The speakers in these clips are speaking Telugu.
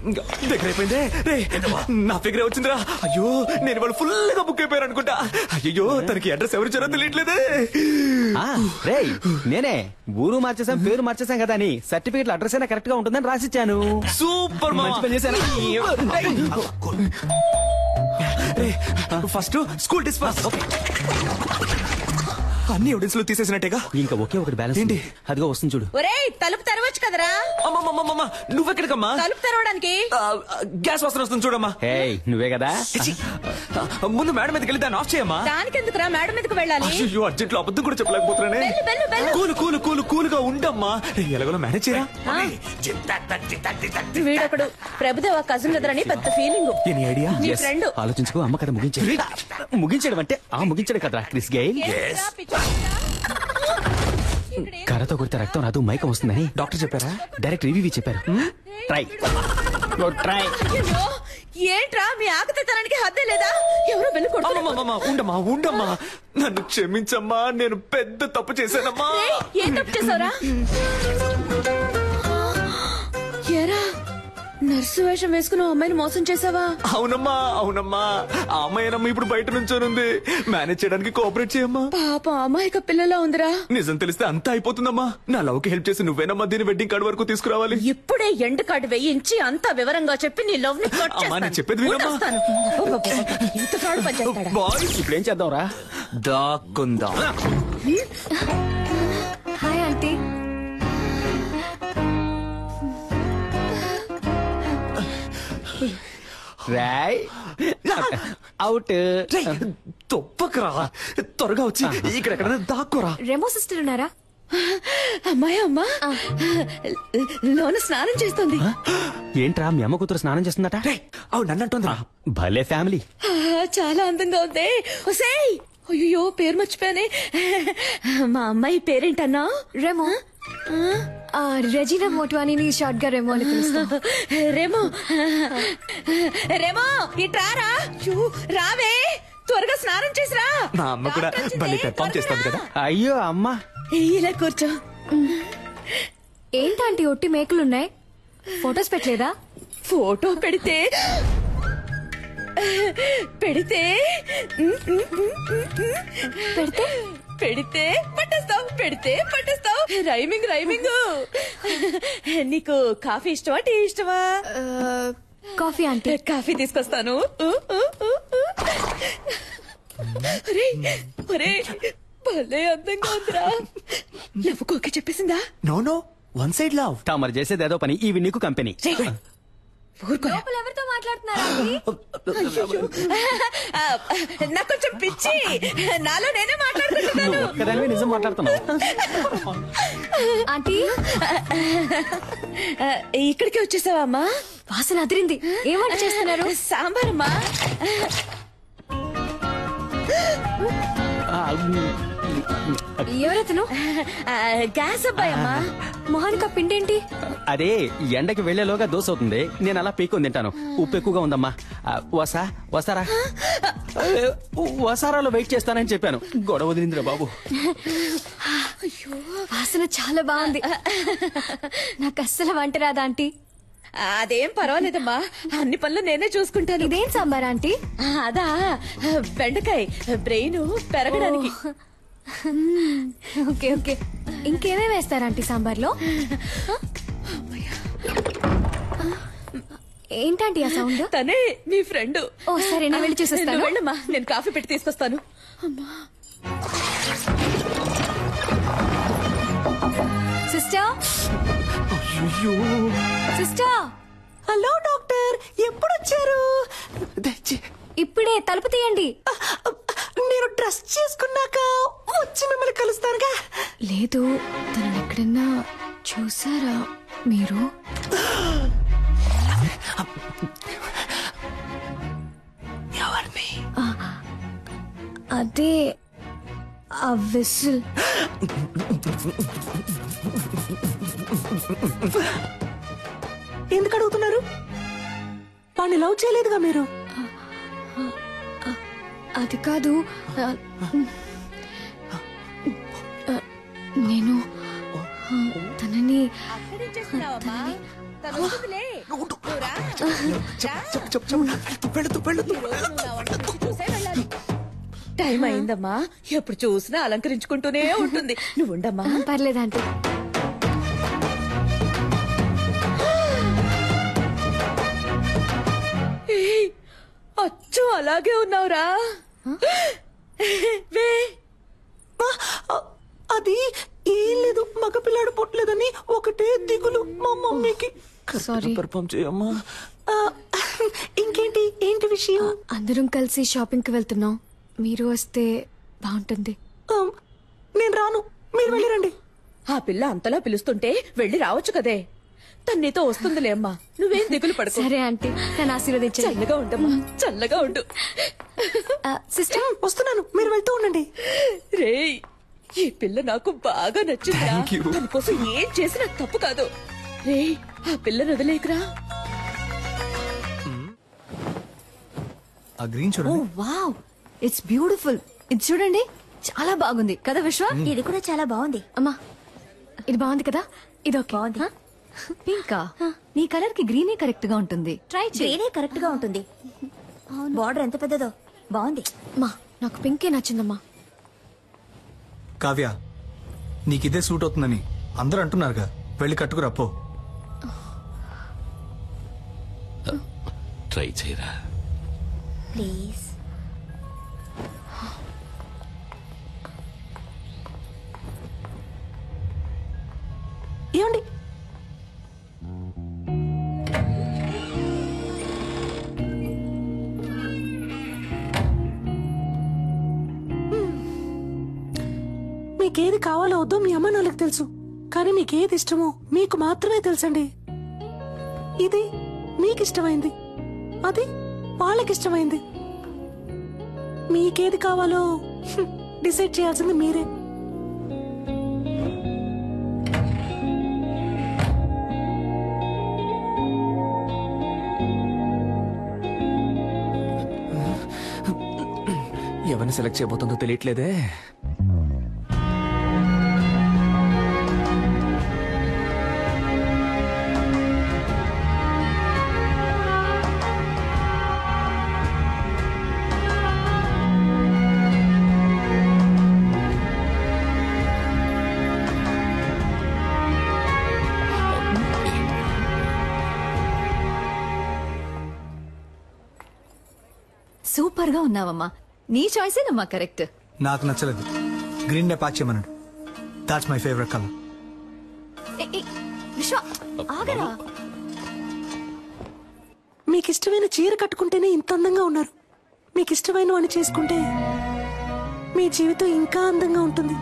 దగ్గర అయిపోయిందే రే, నా ఫిగరే వచ్చిందిరా. అయ్యో నేను వాళ్ళు ఫుల్ గా బుక్ అయిపోయారు అనుకుంటా. అయ్యో తనకి అడ్రస్ ఎవరు ఇచ్చారో తెలియట్లేదే. రే నేనే ఊరు మార్చేసాం పేరు మార్చేసాం కదా అని సర్టిఫికెట్ అడ్రస్ అయినా కరెక్ట్ గా ఉంటుందని రాసిచ్చాను. సూపర్ మంచి పని చేశాను. First school disperse. అన్ని ఎవిడెన్స్ లో తీసేసినట్టేగా. ఇంకా ఒకే ఒకటి బ్యాలెన్స్ ఏంటి? అదిగో వస్తుంది చూడు. ఒరేయ్ తలుపు తెరవచ్చు కదరా. అమ్మమ్మమ్మమ్మ నువ్వెక్కడికమ్మా? తలుపు తెరవడానికి గ్యాస్ వాసన వస్తుంది చూడమ్మా. నువ్వే కదా. ముందు మేడం మీదకి వెళ్ళి దాన్ని ఆఫ్ చేయమ్మా. దానికెందుకురా మేడం మీదకి వెళ్ళాలి? అయ్యో అర్జెంట్ లో అబద్ధం కూడా చెప్పలేకపోతున్నానే. కూలు కూలు కూలు కూలుగా ఉండమ్మా. ఎలాగో మేనేజ్ చేయరా. వీడొకడు ప్రభుదేవ కజిన్ ఎదురని పెద్ద ఫీలింగ్. Any idea? నీ ఫ్రెండ్. ఆలోచించుకో. అమ్మ కదా ముగించాడు. ముగించడం అంటే ముగించడం కదరా క్రిస్ గెయిల్. కర్రతో కొడితే రక్తం రాదు మైకం వస్తుందని డాక్టర్ చెప్పారా? డైరెక్ట్ రివ్యూ చెప్పారు. Try try. ఏంట్రా మీ ఆకతానికి హద్దే లేదా? ఎవరో బెల్లు కొడుతున్నా. ఉండమ్మా ఉండమ్మా నన్ను క్షమించమ్మా. నేను పెద్ద తప్పు చేశానమ్మా. ఏం తప్పు చేసావురా? ఏరా నర్సు వేషం వేసుకున్న అమ్మాయిని మోసం చేసావా? అవునమ్మా అవునమ్మా. ఆ అమ్మాయినమ్మా ఇప్పుడు బయట నుంచోనుంది. మేనేజ్ చేయడానికి కోఆపరేట్ చేయమ్మా. పాప అమాయక పిల్లలా ఉందిరా. నిజం తెలిస్తే అంతా అయిపోతుందమ్మా. నా లవ్ కి హెల్ప్ చేసి నువ్వేనమ్మా దీని వెడ్డింగ్ కార్డు వరకు తీసుకురావాలి. ఇప్పుడే ఎండ్ కార్డు వేయించి అంతా వివరంగా చెప్పి నీ లవ్ ని కట్ చేస్తాను. చెప్పేది వినమ్మా. ఇంత ఫ్రాడ్ పని చేస్తాడా? బాయ్స్ ఇప్పుడు ఏం చేద్దాంరా? దాక్కుందాం. Hi aunty. రాయ్ అవుట్. తొప్పకరా త్వరగా వచ్చి ఇక్కడ దాక్కురా. రెమో సిస్టర్ ఉన్నారా? అమ్మాయి అమ్మా లోన స్నానం చేస్తుంది. ఏంట్రా మీ అమ్మ కూతురు స్నానం చేస్తుందట? అవును నన్ను అంటుందిరా. భలే ఫ్యామిలీ. చాలా అందంగా ఉంది. ఒసేయ్ అయ్యో పేరు మర్చిపోయానే. మా అమ్మాయి పేరేంటన్నా? రెమో. రెజీనా మోట్వానీ షార్ట్ గా రెమో అని పిలుస్తాం. రెమో రెమో ఇట్రారా. రావే త్వరగా స్నానం చేసిరా. నా అమ్మ కూడా భలే పెర్ఫార్మ్ చేస్తుంది కదా. అయ్యో అమ్మా ఇలా కూర్చో. ఏంటంటే ఒట్టి మేకలున్నాయి? ఫొటోస్ పెట్టలేదా? ఫోటో పెడితే పెడితే పెడితే పట్టేస్తావు. పెడితే పట్టేస్తావు. Rhyming rhyming. నీకు కాఫీ ఇష్టమా టీ ఇష్టమా? కాఫీ అంటే. కాఫీ తీసుకొస్తాను. భలే అందంగా ఉందిరా. నవ్వుకోక చెప్పేసిందా? No no one side love. తమరు చేసేది ఏదో పని. ఇవి నీకు కంపెనీ. ఎవరితో మాట్లాడుతున్నారా? నాకు కొంచెం పిచ్చి. నాలో నేనే మాట్లాడుకుంటున్నాను. ఒక్కదానివే నిజం మాట్లాడుతున్నావు. ఆంటీ ఇక్కడికి వచ్చేసావా అమ్మా? వాసన అదిరింది. ఏం వంట చేస్తున్నారు? సాంబార్ అమ్మా. ఎవరతను? గ్యాస్ అబ్బాయి అమ్మా. మొహానిక పిండేంటి? అదే ఎండకి వెళ్లేలోగా దోశ అవుతుంది. నేను అలా పీకొని తింటాను. ఉప్పు ఎక్కువగా ఉందమ్మా. వసారా వసారాలో వెయిట్ చేస్తానని చెప్పాను. గొడవ వదిలిందిరా బాబు. వాసన చాలా బాగుంది. నాకు అస్సలు వంట రాదా ఆంటీ? అదేం పర్వాలేదమ్మా. అన్ని పనులు నేనే చూసుకుంటాను. ఇదేం సాంబార్ ఆంటీ? అదా బెండకాయ బ్రెయిన్ పెరగడానికి. Okay okay. ఇంకేమేమి వేస్తారా ఆంటీ సాంబార్లో? ఏంటంటే ఆ సౌండ్? తనే నీ ఫ్రెండ్. ఓ సరే నేను వెళ్ళి చూసేస్తాను. వెళ్ళమ్మా నేను కాఫీ పెట్టి తీసుకొస్తాను. Sister sister. హలో డాక్టర్ ఎప్పుడు వచ్చారు? ఇప్పుడే. తలుపు తీయండి. నేను డ్రెస్ చేసుకున్నాక వచ్చి మిమ్మల్ని కలుస్తానుగా. లేదు తనని ఎక్కడన్నా చూసారా మీరు? ఎవరిని? అదే ఆ విసిల్. ఎందుకు అడుగుతున్నారు? వాడిని లవ్ చేయలేదుగా మీరు? అది కాదు. నేను తనని టైం అయిందమ్మా, ఎప్పుడు చూసినా అలంకరించుకుంటూనే ఉంటుంది. నువ్వు ఉండమ్మా. పర్లేదు ఆంటీ. ఏయ్, అచ్చు అలాగే ఉన్నావురా. వే. అది ఏం లేదు, మగపిల్లాడు పుట్టలేదని ఒకటే దిగులు మా మమ్మీకి. సారీ. పర్ఫామ్ చేయమ్మా. ఇంకేంటి, ఏంటి విషయం? అందరం కలిసి షాపింగ్ కి వెళ్తున్నాం, మీరు వస్తే బాగుంటుంది. నేను రాను, మీరు వెళ్ళిరండి. ఆ పిల్ల అంతలా పిలుస్తుంటే వెళ్ళి రావచ్చు కదే. తను నీతో వస్తుందిలే అమ్మా, నువ్వేం దిగులు పడుకో. సరే ఆంటీ, నన్ను ఆశీర్వదించండి. చల్లగా ఉండమ్మా, చల్లగా ఉండు. సిస్టర్ వస్తున్నాను, మీరు వెళ్తూ ఉండండి. రేయ్, ఈ పిల్ల నాకు బాగా నచ్చిందా. Thank you. తన కోసం ఏం చేసినా తప్పు కాదు. రేయ్, ఆ పిల్లని వదిలేకురా. ఆ గ్రీన్ చూడండి. Wow, it's beautiful. ఇది చూడండి, చాలా బాగుంది కదా విశ్వ? ఇది కూడా చాలా బాగుంది. అమ్మా, ఇది బాగుంది కదా? ఇది ఓకే. బాగుంది. పింకా, నీ కలర్ కి గ్రీనే కరెక్ట్ గా ఉంటుంది. ట్రై చేయి. గ్రీనే కరెక్ట్ గా ఉంటుంది. బార్డర్ ఎంత పెద్దదో, బాగుంది. అమ్మా, నాకు పింకే నచ్చిందమ్మా. కావ్య, నీకిదే సూట్ అవుతుందని అందరూ అంటున్నారుగా, వెళ్ళి కట్టుకురా పో. ట్రై చేయరా. ప్లీజ్. ఏమండి, మీకేది కావాలో వద్దో మీ అమ్మ నాన్నకి తెలుసు, కానీ మీకేది ఇష్టమో మీకు మాత్రమే తెలుసండి. ఇది మీకిష్టమైంది, అది వాళ్ళకిష్టమైంది. మీకేది కావాలో డిసైడ్ చేయాల్సింది మీరే. ఎవరిని సెలెక్ట్ చేయబోతుందో తెలియట్లేదే. సూపర్ గా ఉన్నావమ్మా. నీ చాయిసేనమ్మా కరెక్ట్. నాకు నచ్చలేదు, గ్రీన్ నే ప్యాక్ చేయమన్నాడు. That's my favourite colour. విశ్వ, ఆగరా. మీకు ఇష్టమైన చీర కట్టుకుంటేనే ఇంత అందంగా ఉన్నారు. మీకు ఇష్టమైన వాడిని చేసుకుంటే మీ జీవితం ఇంకా అందంగా ఉంటుంది.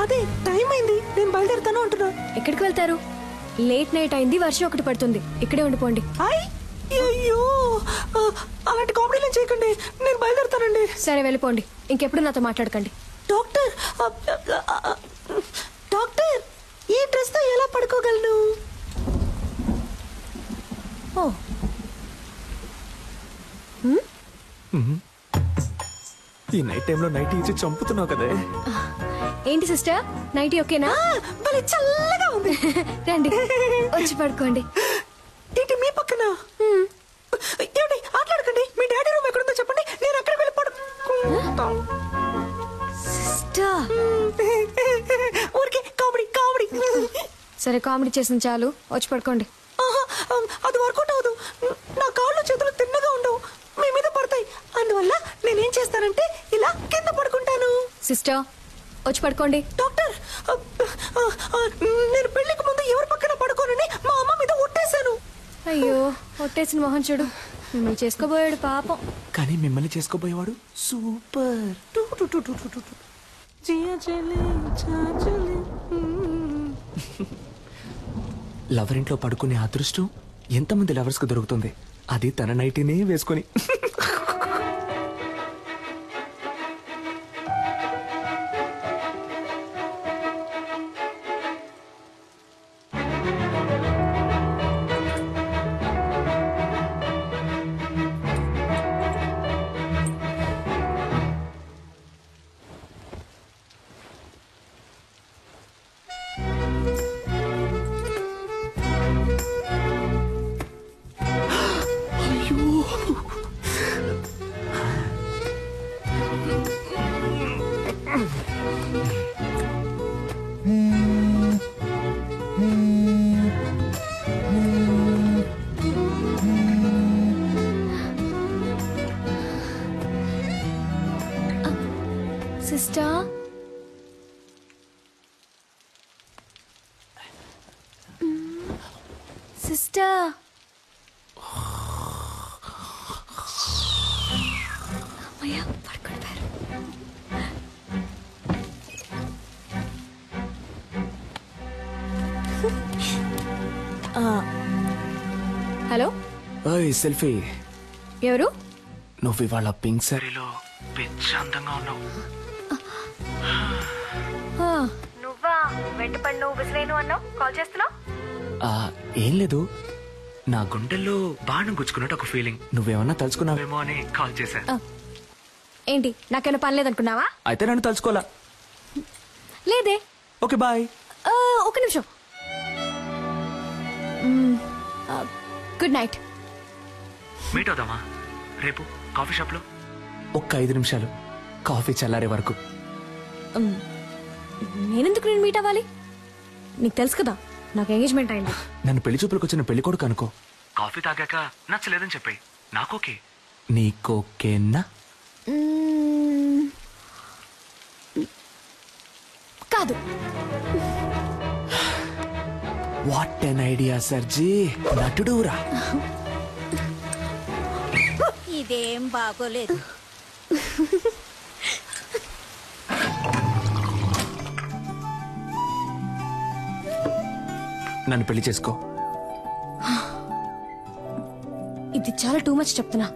అదే టైం అయింది, నేను బయలుదేరుతాను అంటున్నా. ఎక్కడికి వెళ్తారు? లేట్ నైట్ అయింది, వర్షం ఒకటి పడుతుంది. ఇక్కడే ఉండిపోండి. అయ్యో, అలాంటి కామెడీలు చేయకండి, నేను బయలుదేరుతానండి. సరే వెళ్ళిపోండి, ఇంకెప్పుడు నాతో మాట్లాడకండి. డాక్టర్, డాక్టర్, ఈ డ్రెస్ తో ఎలా పడుకోగలను? ఓ, ఈ నైట్ టైంలో నైట్ ఇచ్చి చంపుతున్నావు కదే. ఏంటి సిస్టర్, నైటీ ఓకేనా? భలే చల్లగా ఉంది. రండి, వచ్చి పడుకోండి. ఏంటి మీ పక్కన? ఏమిటి ఆటలాడకండి. మీ డాడీ రూమ్ ఎక్కడుందో చెప్పండి, నేను అక్కడ వెళ్ళి పడుకుంటాను. సిస్టర్, ఊరికే కామెడీ కామెడీ. సరే, కామెడీ చేసిన చాలు, వచ్చి పడుకోండి. అది వర్కౌట్ అవ్వదు. నా కాళ్ళు చేతులు తిన్నగా ఉండవు, మీ మీద పడతాయి. అందువల్ల నేనేం చేస్తానంటే ఇలా కింద పడుకుంటాను. సిస్టర్, వచ్చి పడుకోండి. డాక్టర్, నేను పెళ్లికి ముందు ఎవరి పక్కన పడుకోనని మా అమ్మ మీద ఒట్టేశాను. అయ్యో, ఒట్టేసిన మొహం చూడు. మిమ్మల్ని చేసుకోబోయాడు పాపం. కానీ మిమ్మల్ని చేసుకోబోయేవాడు సూపర్. లవర్ ఇంట్లో పడుకునే అదృష్టం ఎంతమంది లవర్స్ కు దొరుకుతుంది, అది తన నైటీనే వేసుకొని. సిస్టర్. అమ్మయ్య, పడుకుంటారు. హలో, ఓయ్ సెల్ఫీ, ఎవరు? నువ్వు ఇవాళ పింక్ సారీలో పిచ్చి అందంగా ఉన్నావు. నువ్వా? వెంటపడి నువ్వు విసిరేను అన్నావు, కాల్ చేస్తున్నావు? ఏం లేదు, నా గుండెల్లో బాణం గుచ్చుకున్నట్టు ఒక ఫీలింగ్. నువ్వేమన్నా తలుచుకున్నావేమో అని కాల్ చేశా. ఏంటి, నాకేమైనా పని లేదనుకున్నావా? అయితే నన్ను తలుచుకోవాలా? లేదే. Okay bye. ఒక నిమిషం. Good night. మీట్ అవుదామా రేపు కాఫీ షాప్ లో? ఒక్క 5 నిమిషాలు, కాఫీ చల్లారే వరకు. నేనెందుకు నేను మీట్ అవ్వాలి? నీకు తెలుసు కదా నాకు ఎంగేజ్మెంట్ అయింది. నన్ను పెళ్లి చూపులకు వచ్చిన పెళ్లి కొడుకు అనుకో. కాఫీ తాగాక నచ్చలేదని చెప్పాయి, నాకోకే. నీకోకేనా? కాదు. What an idea సర్జీ, నటుడురా. ఇదేం బాగోలేదు. నన్ను పెళ్లి చేసుకో. ఇది చాలా టూ మచ్ చెప్తున్నా.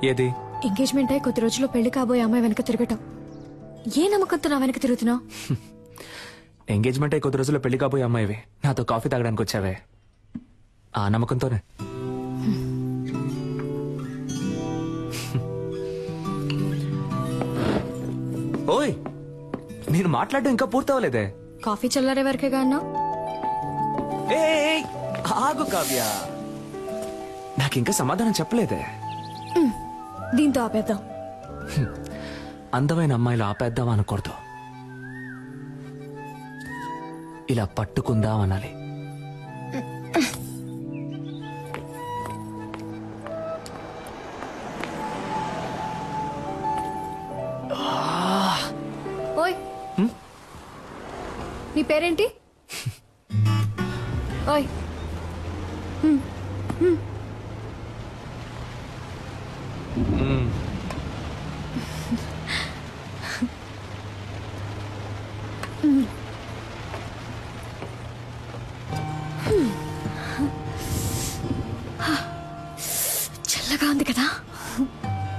ఏది? ఎంగేజ్మెంట్ అయి కొద్ది రోజుల్లో పెళ్లి కాబోయే అమ్మాయి వెనక తిరగటం. ఏ నమ్మకంతో నా వెనక తిరుగుతున్నావు? ఎంగేజ్మెంట్ అయి కొద్ది రోజుల్లో పెళ్లి కాబోయే అమ్మాయివి నాతో కాఫీ తాగడానికి వచ్చావే, ఆ నమ్మకంతోనే. ఓయ్, నేను మాట్లాడడం ఇంకా పూర్తవలేదే. కాఫీ చల్లారే వరకేగా అన్నావు. ఏయ్, ఆగు కావ్య, నాకింకా సమాధానం చెప్పలేదే. దీంతో ఆపేద్దాం. అందమైన అమ్మాయిలు ఆపేద్దాం అనకూడదు, ఇలా పట్టుకుందాం అనాలి. ఓయ్, నీ పేరేంటి? ఓయ్, చల్లగా ఉంది కదా?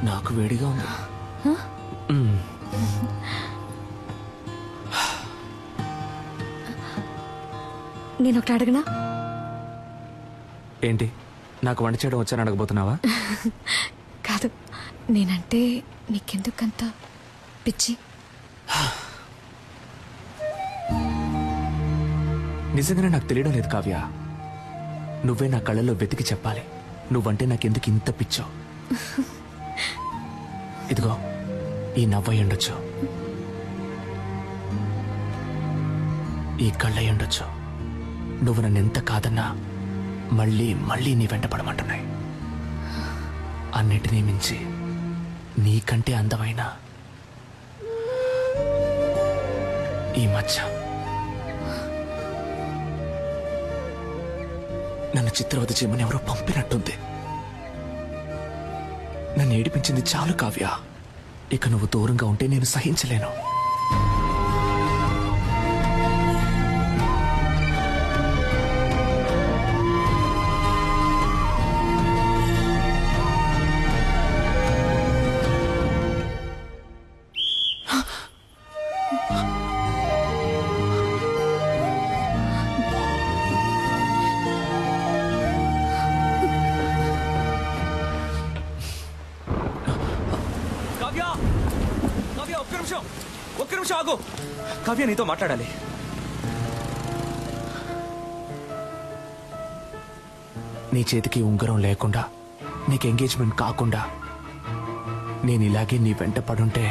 నాకు వేడిగా ఉంది. నేను ఒకటి అడగనా? ఏంటి, నాకు వంట చేయడం వచ్చాను అడగబోతున్నావా? కాదు, నేనంటే నీకెందుకంత పిచ్చి? నిజంగానే నాకు తెలియడం లేదు కావ్య. నువ్వే నా కళ్ళల్లో వెతికి చెప్పాలి, నువ్వంటే నాకెందుకు ఇంత పిచ్చో. ఇదిగో, ఈ నవ్వై ఉండొచ్చు, ఈ కళ్ళై ఉండొచ్చు. నువ్వు నన్ను ఎంత కాదన్నా మళ్ళీ మళ్ళీ నీ వెంట పడమంటున్నాయి. అన్నిటినీ మించి నీకంటే అందమైన ఈ మచ్చ నన్ను చిత్రవద చేయమని ఎవరో పంపినట్టుంది. నన్ను ఏడిపించింది చాలు కావ్య, ఇక నువ్వు దూరంగా ఉంటే నేను సహించలేను. ఒక్క నిమిషం ఆగు కావ్య, నీతో మాట్లాడాలి. నీ చేతికి ఉంగరం లేకుండా, నీకు ఎంగేజ్మెంట్ కాకుండా నేను ఇలాగే నీ వెంట పడుంటే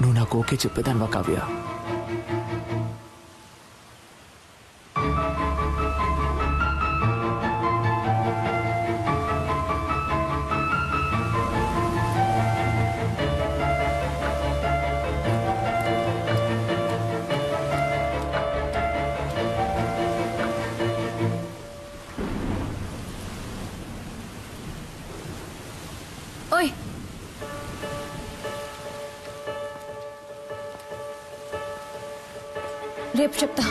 నువ్వు నాకు ఓకే చెప్పేదానివా కావ్య? రేపు చెప్తా